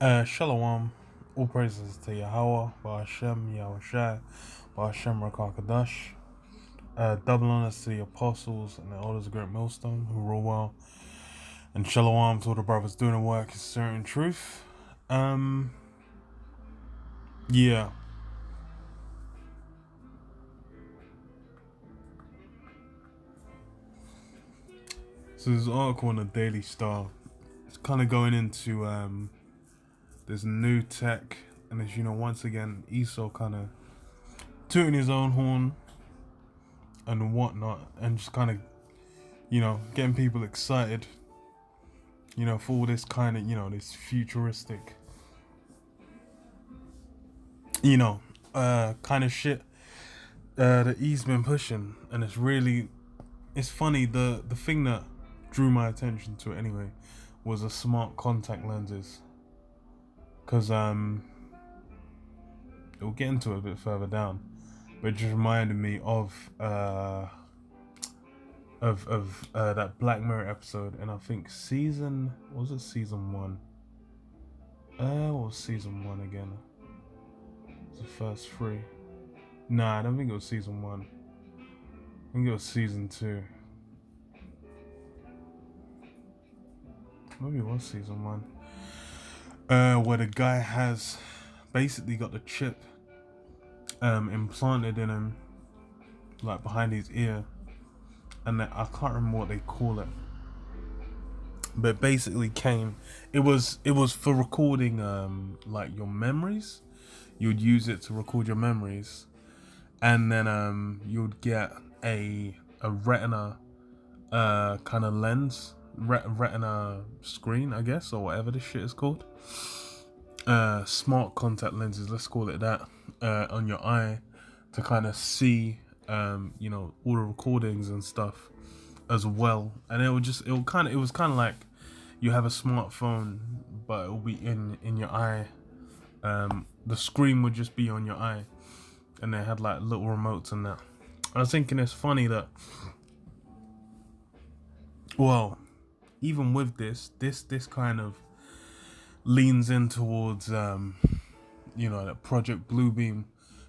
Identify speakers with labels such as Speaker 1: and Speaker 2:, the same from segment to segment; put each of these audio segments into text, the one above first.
Speaker 1: Shalom, all praises to Yahweh, Ba'ashem, Yahushai, Ba'ashem Rakakadash. Double honors to the apostles and the elders of Great Millstone who rule well. And Shalom to all the brothers doing the work in certain truth. Um, yeah. So there's an article on the Daily Star. It's kind of going into this new tech, and as you know, once again, Esau kind of tooting his own horn and whatnot, and just kind of getting people excited, for all this kind of, this futuristic, kind of shit that he's been pushing. And it's funny. The thing that drew my attention to it anyway was the smart contact lenses, because we'll get into it a bit further down, but it just reminded me of that Black Mirror episode, and I think season one. What was season one again? It was the first three. Nah, I don't think it was season one. I think it was season two. Maybe it was season one. Where the guy has basically got the chip implanted in him, like behind his ear, and I can't remember what they call it. But basically it was for recording like your memories. You'd use it to record your memories, and then you'd get a retina kind of lens, retina screen, I guess, or whatever this shit is called. Smart contact lenses, let's call it that, on your eye to kind of see all the recordings and stuff as well. And it was kind of like you have a smartphone, but it will be in your eye. The screen would just be on your eye, and they had like little remotes and that. I was thinking it's funny that, well, even with this kind of leans in towards that Project Bluebeam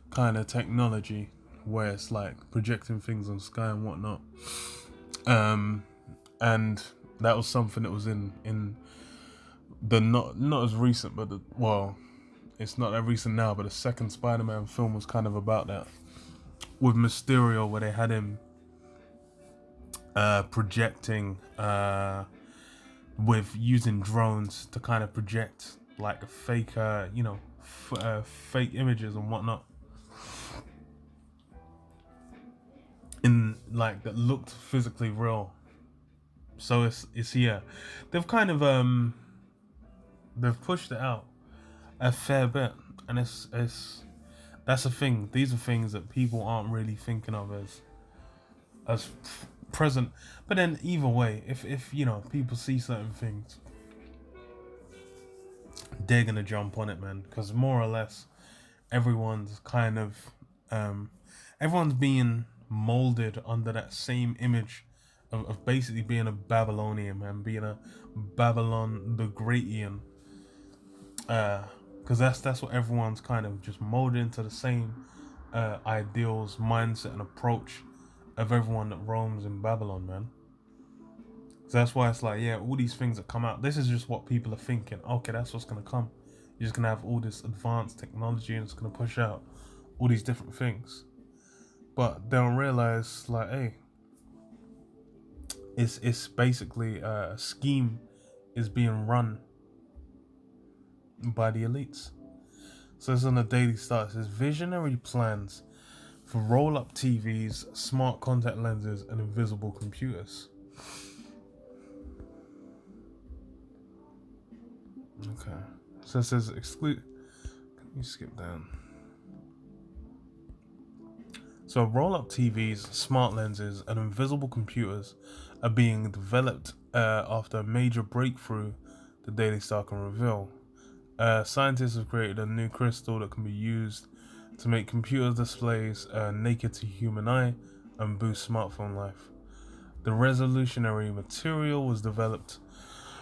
Speaker 1: kind of technology, where it's like projecting things on sky and whatnot. And that was something that was in the not as recent, but it's not that recent now, but the second Spider-Man film was kind of about that, with Mysterio, where they had him projecting with using drones to kind of project like a fake fake images and whatnot, in like that looked physically real. So it's yeah, they've kind of they've pushed it out a fair bit, and it's that's the thing. These are things that people aren't really thinking of as present. But then either way, if people see certain things, they're gonna jump on it, man, because more or less everyone's kind of everyone's being molded under that same image of basically being a Babylonian, man, being a Babylon the Greatian, because that's what everyone's kind of just molded into, the same ideals, mindset, and approach of everyone that roams in Babylon, man. So that's why it's like, yeah, all these things that come out, this is just what people are thinking. Okay, that's what's gonna come. You're just gonna have all this advanced technology, and it's gonna push out all these different things. But they don't realize, like, hey, it's basically a scheme is being run by the elites. So it's on the Daily Star. It says visionary plans for roll-up TVs, smart contact lenses, and invisible computers. Okay. So it says exclude. Let me skip down. So roll-up TVs, smart lenses, and invisible computers are being developed after a major breakthrough, the Daily Star can reveal. Scientists have created a new crystal that can be used to make computer displays naked to human eye and boost smartphone life. The resolutionary material was developed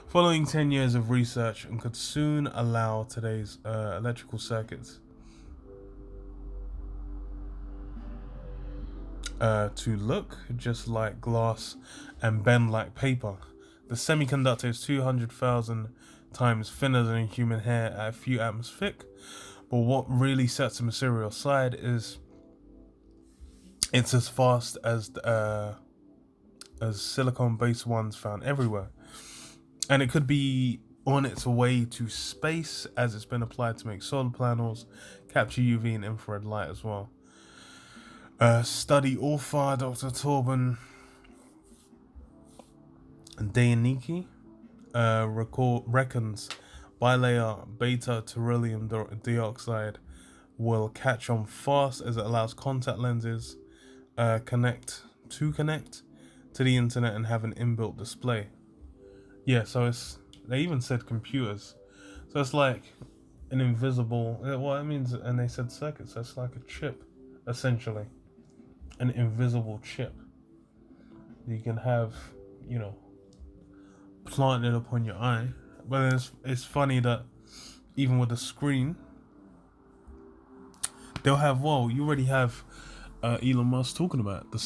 Speaker 1: following 10 years of research, and could soon allow today's electrical circuits to look just like glass and bend like paper. The semiconductor is 200,000 times thinner than human hair at a few atoms thick. But what really sets the material aside is it's as fast as silicon-based ones found everywhere, and it could be on its way to space as it's been applied to make solar panels, capture UV and infrared light as well. Study author Dr. Torben Dayaniki reckons bilayer beta beryllium dioxide will catch on fast as it allows contact lenses connect to the internet and have an inbuilt display. Yeah, so they even said computers, so it's like an invisible. What it means, and they said circuits. So it's like a chip, essentially, an invisible chip. You can have, planted upon your eye. But it's funny that even with the screen, they'll have. Well, you already have Elon Musk talking about the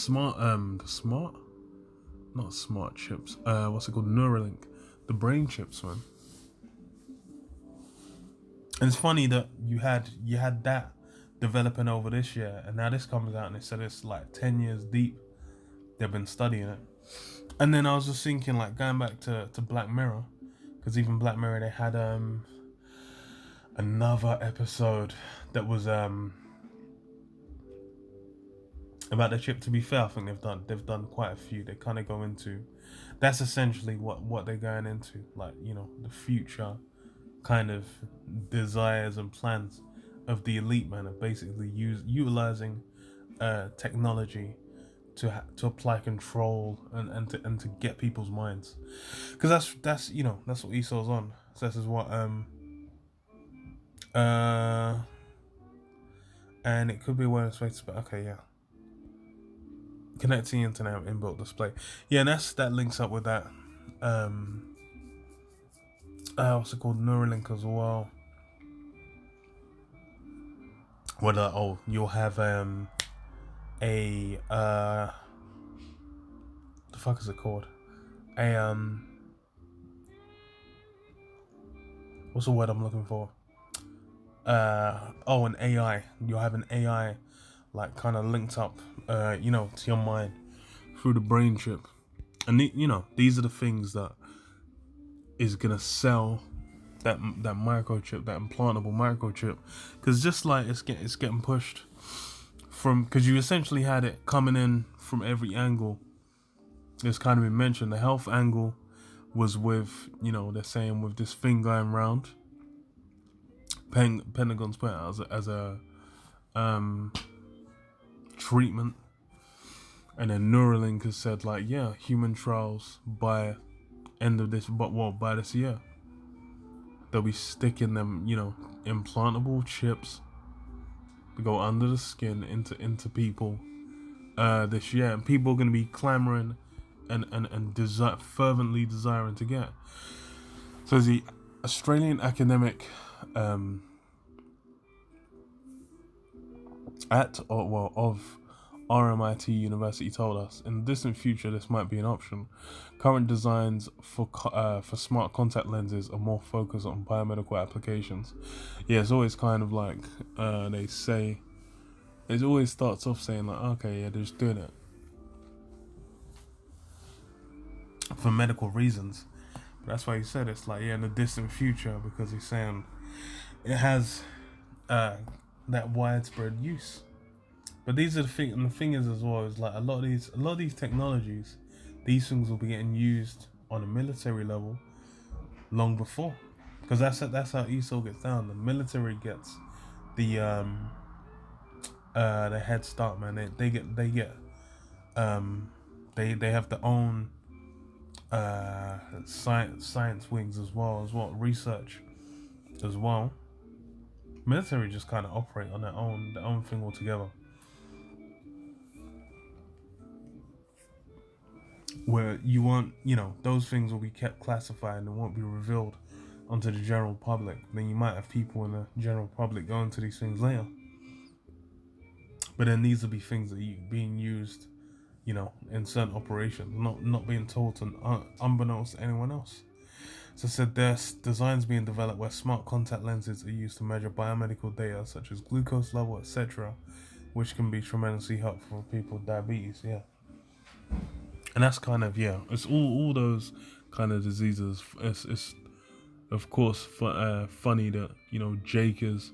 Speaker 1: not smart chips. What's it called? Neuralink, the brain chips, man. And it's funny that you had that developing over this year, and now this comes out and they said it's like 10 years deep. They've been studying it. And then I was just thinking, like, going back to Black Mirror, because even Black Mirror, they had another episode that was about the chip. To be fair, I think they've done quite a few. They kind of go into, that's essentially what they're going into, like, the future kind of desires and plans of the elite man of basically utilizing technology to apply control and to get people's minds, because that's what Esau's on. So this is what and it could be awareness space, but okay, yeah. Connecting internet inbuilt display. Yeah, and that links up with that. What's it called? Neuralink as well. Whether you'll have the fuck is it called? What's the word I'm looking for? An AI. You'll have an AI like kind of linked up to your mind through the brain chip. And these are the things that is gonna sell that microchip, that implantable microchip, because just like it's getting pushed from, because you essentially had it coming in from every angle. It's kind of been mentioned. The health angle was with, they're saying with this thing going round. Pentagon's put it as a treatment, and then Neuralink has said, like, yeah, human trials by end of this, by this year, they'll be sticking them, implantable chips to go under the skin into people this year, and people are going to be clamoring and fervently desiring to get. So the Australian academic of RMIT University told us, in the distant future this might be an option. Current designs for smart contact lenses are more focused on biomedical applications. Yeah, it's always kind of like they say, it always starts off saying like, okay, yeah, they're just doing it for medical reasons. But that's why he said it's like, yeah, in the distant future, because he's saying it has that widespread use. But these are the thing, and the thing is as well, is like a lot of these technologies, these things will be getting used on a military level long before, because that's how ESOL gets down. The military gets the head start, man. They have their own science wings as well research as well. Military just kind of operate on their own thing altogether. where you want, those things will be kept classified and won't be revealed onto the general public. Then you might have people in the general public going to these things later. But then these will be things that are being used, in certain operations, not being told to unbeknownst to anyone else. So it said there's designs being developed where smart contact lenses are used to measure biomedical data such as glucose level, etc., which can be tremendously helpful for people with diabetes. Yeah, and that's kind of it's all those kind of diseases. It's of course funny that Jake is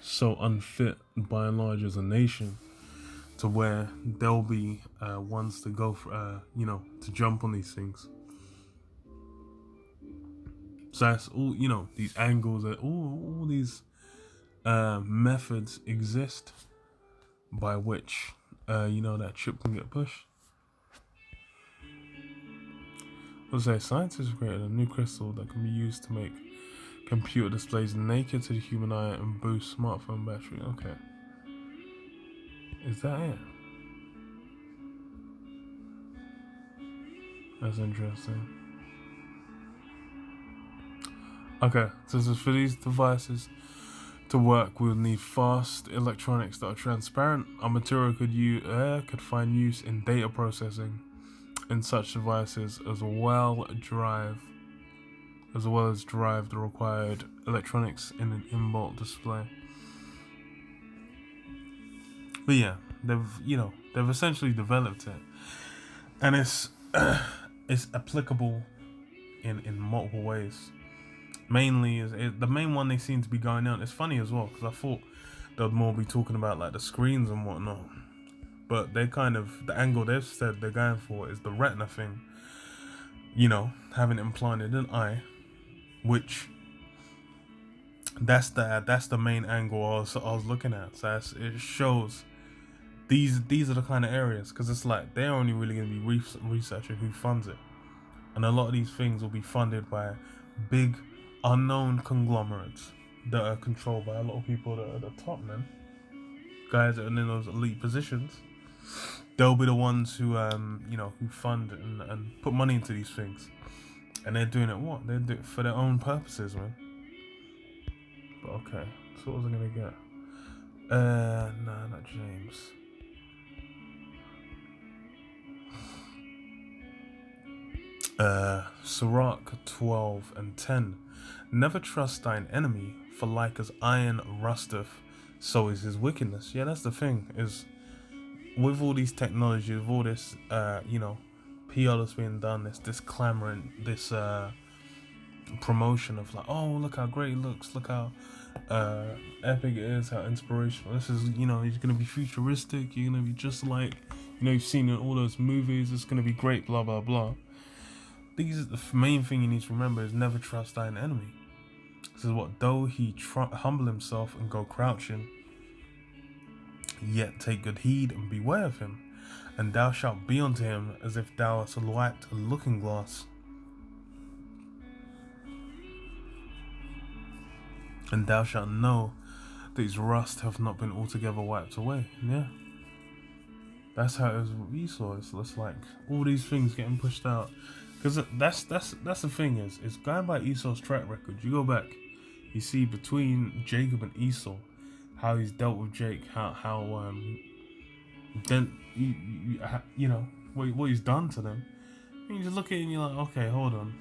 Speaker 1: so unfit by and large as a nation to where there'll be ones to go for to jump on these things. So that's all, these angles, that all these methods exist by which that chip can get pushed. Let's say scientists have created a new crystal that can be used to make computer displays naked to the human eye and boost smartphone battery. Okay, is that it? That's interesting. Okay, so this is for these devices to work, we'll need fast electronics that are transparent. Our material could find use in data processing in such devices as well as drive the required electronics in an in-bolt display. But yeah, they've essentially developed it, and it's it's applicable in multiple ways. Mainly the main one they seem to be going on. It's funny as well because I thought they'd more be talking about like the screens and whatnot, but they kind of the angle they've said they're going for is the retina thing. Having it implanted in an eye, which that's the main angle I was looking at. So it shows these are the kind of areas, because it's like they're only really going to be researching who funds it, and a lot of these things will be funded by big unknown conglomerates that are controlled by a lot of people that are the top men, guys that are in those elite positions. They'll be the ones who who fund and put money into these things, and they're doing it they're doing it for their own purposes, man. But okay, so what was I gonna get? Nah, not James. Sirach 12 and 10. Never trust thine enemy, for like as iron rusteth, so is his wickedness. Yeah, that's the thing, is with all these technologies, with all this PR that's being done, this clamoring, this promotion of like, oh, look how great it looks, look how epic it is, how inspirational. This is, he's gonna be futuristic, you're gonna be just like, you've seen in all those movies, it's gonna be great, blah blah blah. The main thing you need to remember is never trust thine enemy. This is what, though he humble himself and go crouching, yet take good heed and beware of him, and thou shalt be unto him as if thou hast wiped a looking glass, and thou shalt know that his rust hath not been altogether wiped away. Yeah, that's how it is with Esau. It's like all these things getting pushed out, because that's the thing is going by Esau's track record. You go back, you see between Jacob and Esau, how he's dealt with Jake, how then what he's done to them. And you just look at it and you're like, okay, hold on.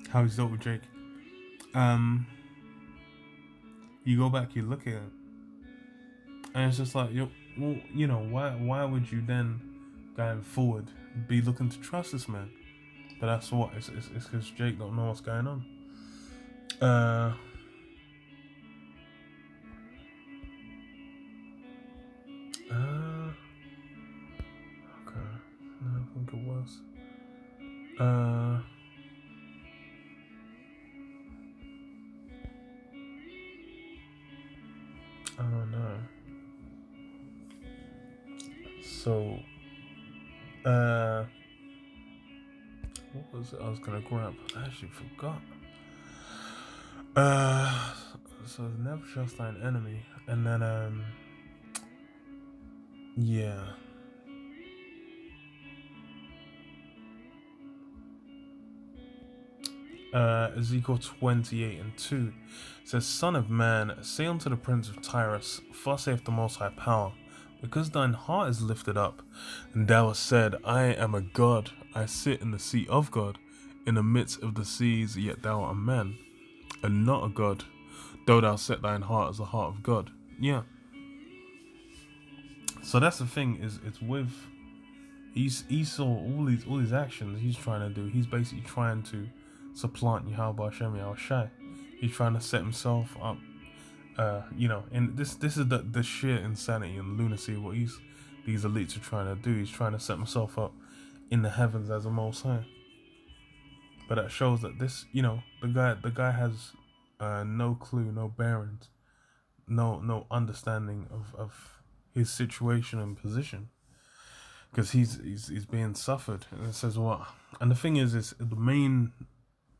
Speaker 1: How he's dealt with Jake. You go back, you look at it, and it's just like, why would you then going forward be looking to trust this man? But that's what it's because Jake don't know what's going on. Okay, no, I think it was. I don't know. So, what was it I was gonna grab? I actually forgot. So never trust thine enemy, and then yeah. Ezekiel 28:2 says, Son of man, say unto the prince of Tyrus, thus saith the Most High Power, because thine heart is lifted up, and thou hast said, I am a God, I sit in the seat of God, in the midst of the seas, yet thou art a man, and not a God, though thou set thine heart as the heart of God. Yeah. So that's the thing, is it's with Esau, all these actions he's trying to do, he's basically trying to supplant Yahweh Hashem Yahushai. He's trying to set himself up, and this is the sheer insanity and lunacy of what these elites are trying to do. He's trying to set himself up in the heavens as a Most High. But that shows that the guy has no clue, no bearings, no understanding of his situation and position, because he's being suffered. And it says what? And the thing is the main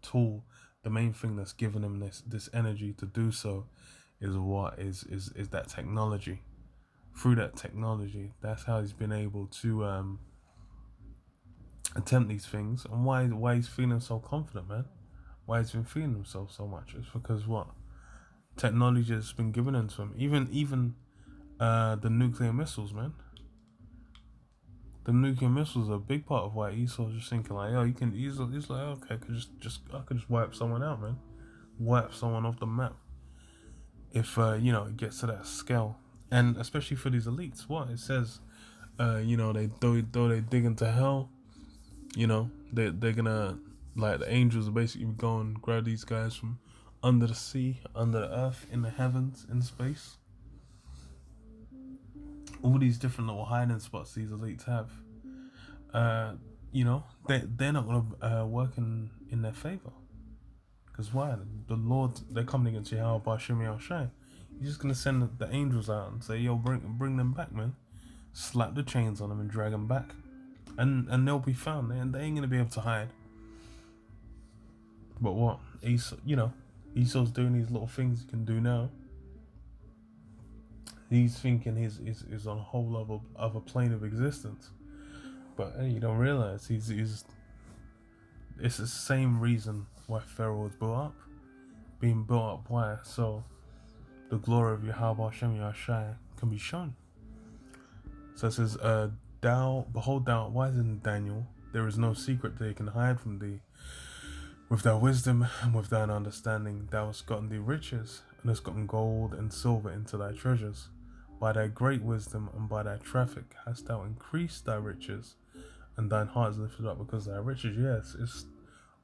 Speaker 1: tool, the main thing that's given him this energy to do so is that technology. Through that technology, that's how he's been able to attempt these things. And why he's feeling so confident, man? Why he's been feeling himself so much? It's because what? Technology has been given into him. Even the nuclear missiles, man. The nuclear missiles are a big part of why Esau's just thinking like, yo, you can easily. He's like, okay, I could just wipe someone out, man. Wipe someone off the map. If it gets to that scale, and especially for these elites, what it says, they though they dig into hell, they're gonna, like, the angels are basically go and grab these guys from under the sea, under the earth, in the heavens, in space. All these different little hiding spots these elites have, they're not gonna work in their favor. Because why? The Lord, they're coming against Yahweh Hashem Yahushai. He's just gonna send the angels out and say, yo, bring them back, man. Slap the chains on them and drag them back, and they'll be found. They ain't gonna be able to hide. But what? Esau's doing these little things he can do now. He's thinking he's on a whole other plane of existence. But hey, you don't realize he's it's the same reason why Pharaoh was built up. Being built up, why? So the glory of Yahweh Hashem Yahushai can be shown. So it says, behold thou, why is in Daniel, there is no secret they can hide from thee. With thy wisdom and with thine understanding thou hast gotten thee riches, and hast gotten gold and silver into thy treasures. By thy great wisdom and by thy traffic hast thou increased thy riches, and thine heart is lifted up because of thy riches. Yes, it's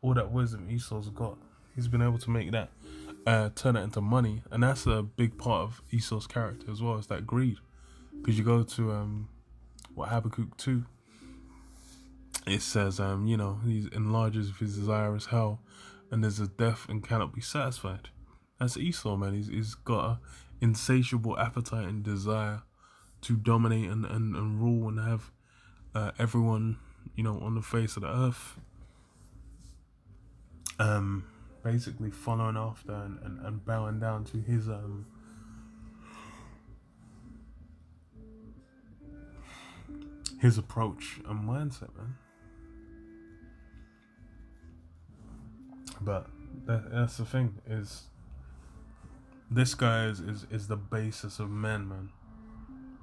Speaker 1: all that wisdom Esau's got. He's been able to make that, turn it into money, and that's a big part of Esau's character as well, is that greed. Because you go to Habakkuk 2, it says, he enlarges his desire as hell, and there's a death and cannot be satisfied. That's Esau, man. He's got an insatiable appetite and desire to dominate and rule and have everyone, on the face of the earth, basically following after and bowing down to his approach and mindset, man. But that's the thing, is this guy is the basis of men, man.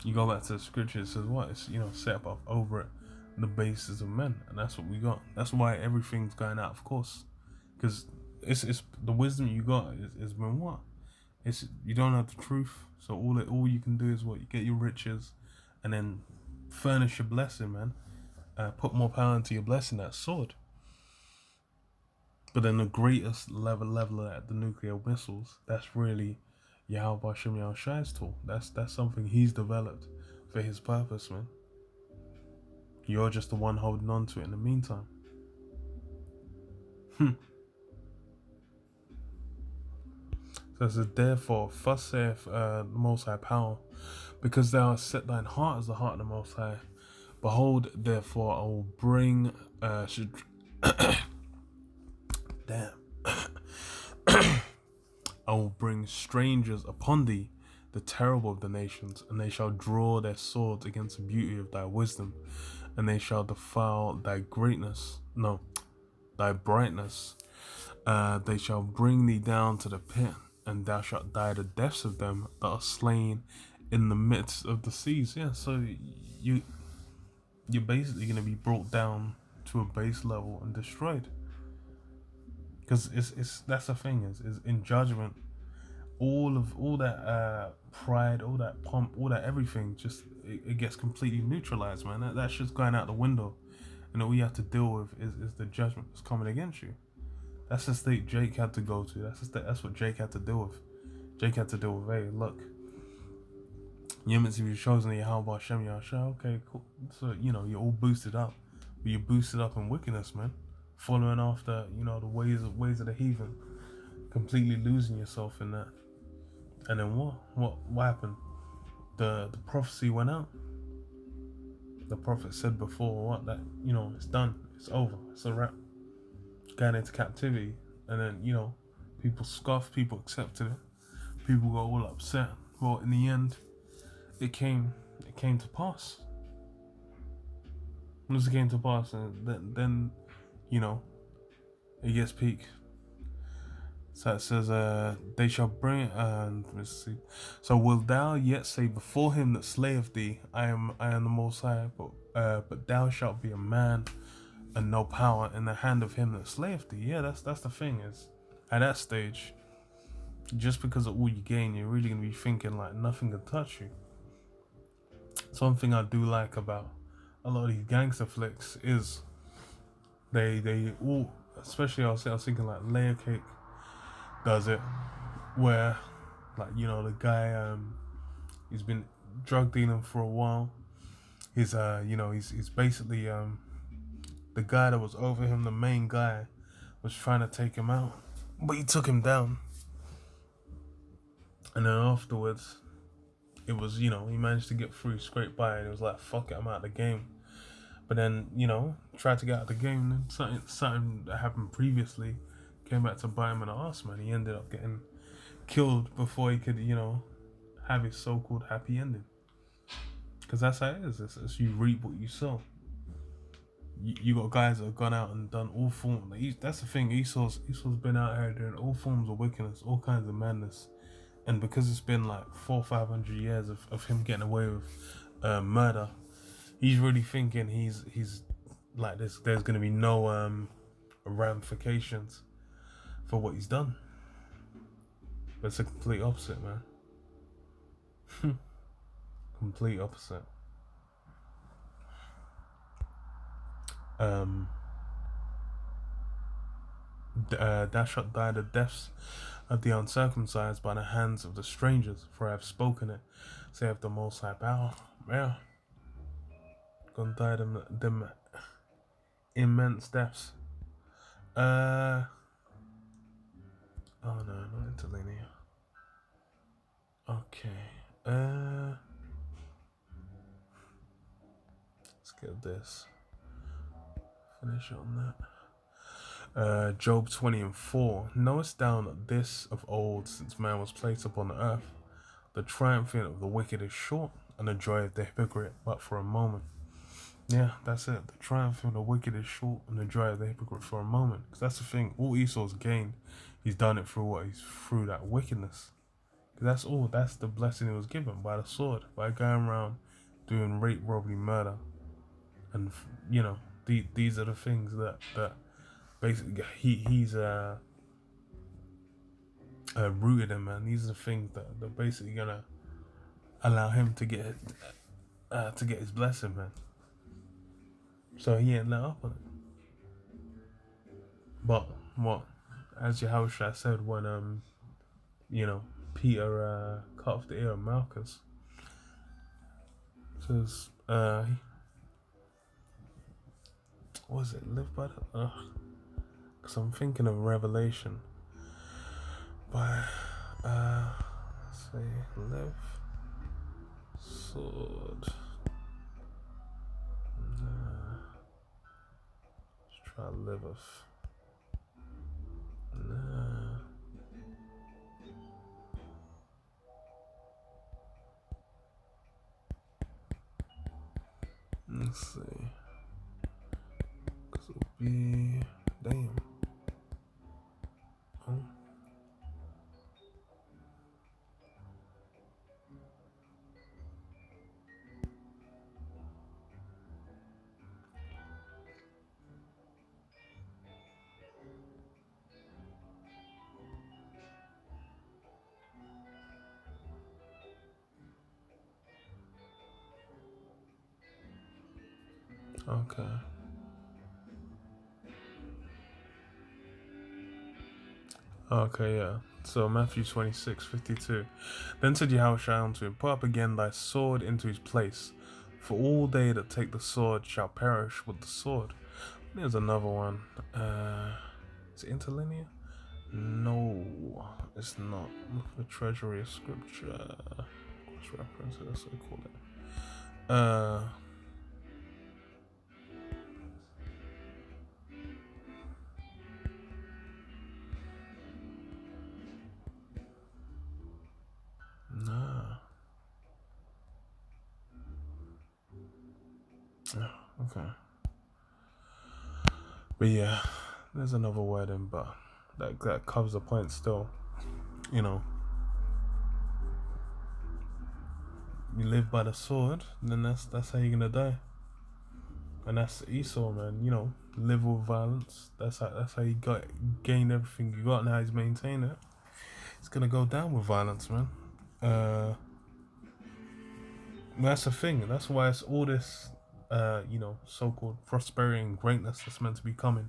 Speaker 1: You go back to the scripture, it says what? It's, set up over it, the basis of men, and that's what we got. That's why everything's going out, of course, because it's the wisdom you got is been what? It's, you don't have the truth, so all you can do is what? You get your riches, and then furnish your blessing, man. Put more power into your blessing, that sword. But then the greatest level of that, the nuclear missiles, that's really Yahweh Hashem Yahushai's tool. That's something he's developed for his purpose, man. You're just the one holding on to it in the meantime. So it says, therefore, thus saith the Most High Power, because thou hast set thine heart as the heart of the Most High. Behold, therefore, I will bring damn. I will bring strangers upon thee, the terrible of the nations, and they shall draw their swords against the beauty of thy wisdom, and they shall defile thy greatness, no, thy brightness. They shall bring thee down to the pit, and thou shalt die the deaths of them that are slain in the midst of the seas. Yeah, so you're basically going to be brought down to a base level and destroyed. Because it's that's the thing is in judgment, all that pride, all that pomp, all that everything, just it gets completely neutralized, man. That's just going out the window, and all you have to deal with is the judgment that's coming against you. That's the state Jake had to go to. That's what Jake had to deal with. Jake had to deal with, hey, look, you're meant to be chosen. How about Shem Yahshua? Okay, cool. So you're all boosted up, but you're boosted up in wickedness, man. Following after the ways of the heathen, completely losing yourself in that. And then what happened? The prophecy went out. The prophet said before that it's done, it's over, it's a wrap. Going into captivity, and then people scoffed, people accepted it, people got all upset. Well, in the end, it came to pass. Once it came to pass, and then it gets peak. So it says, they shall bring it, and let's see. So will thou yet say before him that slayeth thee, I am the Most High, but thou shalt be a man and no power in the hand of him that slayeth thee. Yeah, that's the thing is, at that stage, just because of all you gain, you're really gonna be thinking like nothing can touch you. Something I do like about a lot of these gangster flicks is they all, especially I was thinking like Layer Cake does it, where like the guy he's been drug dealing for a while. He's he's basically the guy that was over him, the main guy, was trying to take him out, but he took him down. And then afterwards, it was, he managed to get through, scrape by, and it was like, fuck it, I'm out of the game. But then, tried to get out of the game, and something that happened previously came back to bite him in the ass, man. He ended up getting killed before he could, have his so-called happy ending. Because that's how it is. It's you reap what you sow. You got guys that have gone out and done all forms. That's the thing. Esau's been out here doing all forms of wickedness, all kinds of madness, and because it's been like 400-500 years of him getting away with murder, he's really thinking he's like this. There's gonna be no ramifications for what he's done. But it's a complete opposite, man. Complete opposite. Thou shalt die the deaths of the uncircumcised by the hands of the strangers, for I have spoken it, saith the Most High Power. Yeah. Gonna die them immense deaths. Oh no, not interlinear. Okay. Let's get this. Finish on that. Job 20:4. Knowest thou not this of old, since man was placed upon the earth? The triumphing of the wicked is short, and the joy of the hypocrite but for a moment. Yeah, that's it. The triumph of the wicked is short, and the joy of the hypocrite for a moment. Because that's the thing. All Esau's gained, he's done it through what? He's through that wickedness. Because that's all. That's the blessing he was given by the sword, by going around doing rape, robbery, murder, and these are the things that basically he's rooted in, man. These are the things that basically gonna allow him to get his blessing, man. So he ain't let up on it. But what, as Yahushua said when Peter cut off the ear of Malchus, says what was it? Live by the because I'm thinking of Revelation by say live sword. Let's try liveth. Let's see. Cause it'll be damn. Oh. Okay. Okay, yeah. So Matthew 26:52. Then said Yahushua unto him, put up again thy sword into his place, for all they that take the sword shall perish with the sword. There's another one. Is it interlinear? No, it's not. The treasury of scripture. Cross reference, that's what they call it. Nah. Okay. But yeah, there's another wording, but that covers the point still. You know, you live by the sword, then that's how you're gonna die. And that's Esau, man. You know, live with violence. That's how he gained everything you got, and how he's maintained it. It's gonna go down with violence, man. That's the thing. That's why it's all this, so-called prosperity and greatness that's meant to be coming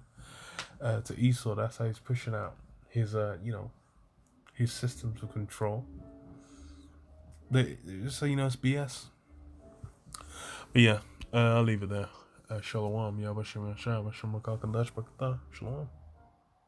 Speaker 1: to Esau. That's how he's pushing out his, his systems of control. So it's BS. But yeah, I'll leave it there. Shalom. Shalom.